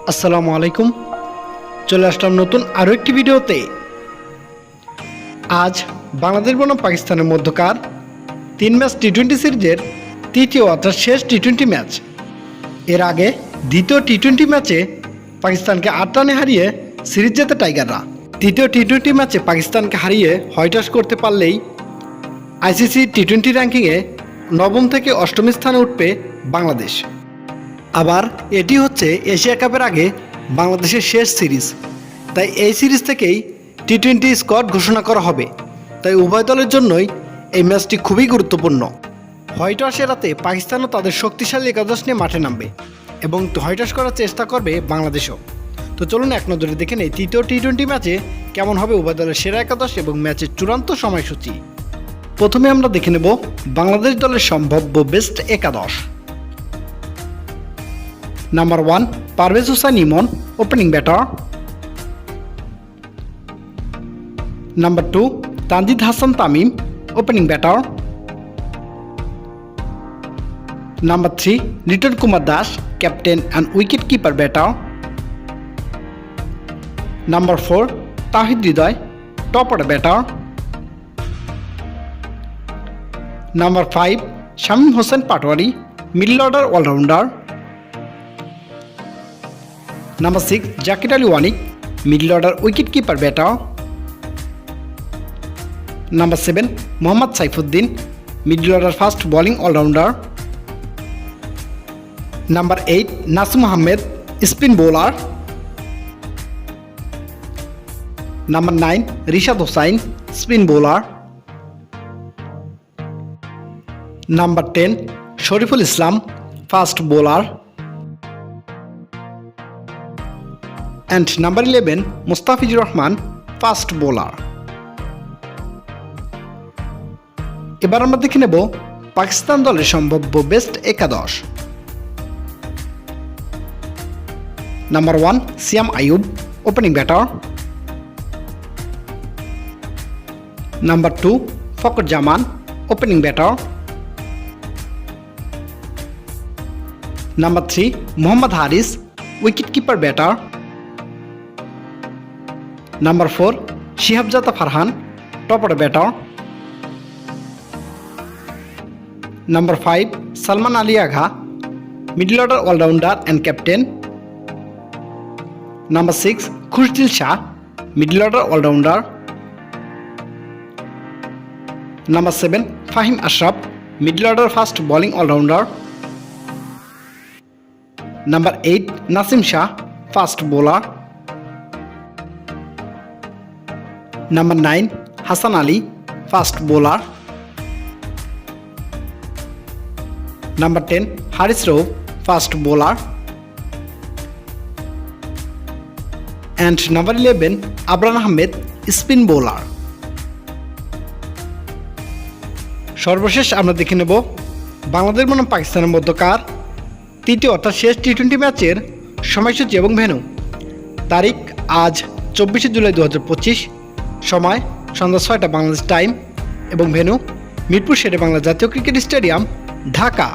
আসসালামু আলাইকুম। চলে আসলাম নতুন আরও একটি ভিডিওতে। আজ বাংলাদেশ বনাম পাকিস্তানের মধ্যকার 3 ম্যাচ টি-20 সিরিজের তৃতীয় অর্থাৎ শেষ টি-20 ম্যাচ। এর আগে দ্বিতীয় টি-20 ম্যাচে পাকিস্তানকে 8 রানে হারিয়ে সিরিজ জেতে টাইগাররা। তৃতীয় টি-20 ম্যাচে পাকিস্তানকে হারিয়ে হোয়াইট করতে পারলেই আইসিসি টি-20 র্যাঙ্কিংয়ে নবম থেকে অষ্টম স্থানে উঠবে বাংলাদেশ। আবার এটি হচ্ছে এশিয়া কাপের আগে বাংলাদেশের শেষ সিরিজ, তাই এই সিরিজ থেকেই টি-20 স্কোয়াড ঘোষণা করা হবে। তাই উভয় দলের জন্যই এই ম্যাচটি খুবই গুরুত্বপূর্ণ। হোয়াইট ওয়াশ এড়াতে পাকিস্তানও তাদের শক্তিশালী একাদশ নিয়ে মাঠে নামবে এবং হোয়াইট ওয়াশ করার চেষ্টা করবে বাংলাদেশও। তো চলুন এক নজরে দেখে নেই তৃতীয় টি-20 ম্যাচে কেমন হবে উভয় দলের সেরা একাদশ এবং ম্যাচের চূড়ান্ত সময়সূচি। প্রথমে আমরা দেখে নেব বাংলাদেশ দলের সম্ভাব্য বেস্ট একাদশ। Number 1 Parvez Hossain Emon, opening batter. Number 2 Tanzid Hasan Tamim, opening batter. Number 3 Liton Kumar Das, captain and wicket keeper batter. Number 4 Towhid Hridoy, top order batter. Number 5 Shamim Hossain Patwari, middle order allrounder. Number 6 Jaker Ali Anik, middle order wicket keeper batter. Number 7 Mohammad Saifuddin, middle order fast bowling all rounder. Number 8 Nasum Ahmed, spin bowler. Number 9 Rishad Hossain, spin bowler. Number 10 Shoriful Islam, fast bowler. And number 11 Mustafizur Rahman, fast bowler. এবার আমরা দেখে নেব পাকিস্তান দলের সম্ভাব্য best একাদশ। Number 1 Saim Ayub, opening batter. Number 2 Fakhar Zaman, opening batter. Number 3 Mohammad Haris, wicket keeper batter. Number 4 Sahibzada Farhan, top order batter. Number 5 Salman Ali Agha, middle order allrounder and captain. Number 6 Khushdil Shah, middle order allrounder. Number 7 Fahim Ashraf, middle order fast bowling all rounder. Number 8 Naseem Shah, fast bowler. Number 9 Hasan Ali, fast bowler. Number 10 Haris Rauf, fast bowler. And number 11 Abrar Ahmed, spin bowler. সর্বশেষ আমরা দেখে নেব বাংলাদেশ বনাম পাকিস্তানের মধ্যকার তৃতীয় অর্থাৎ শেষ টি-20 ম্যাচের সময়সূচি এবং ভেন্যু। তারিখ আজ 24শে জুলাই 2025, সময় সন্ধ্যা 6টা বাংলাদেশ টাইম এবং ভেন্যু মিরপুর শেরে বাংলা জাতীয় ক্রিকেট স্টেডিয়াম, ঢাকা।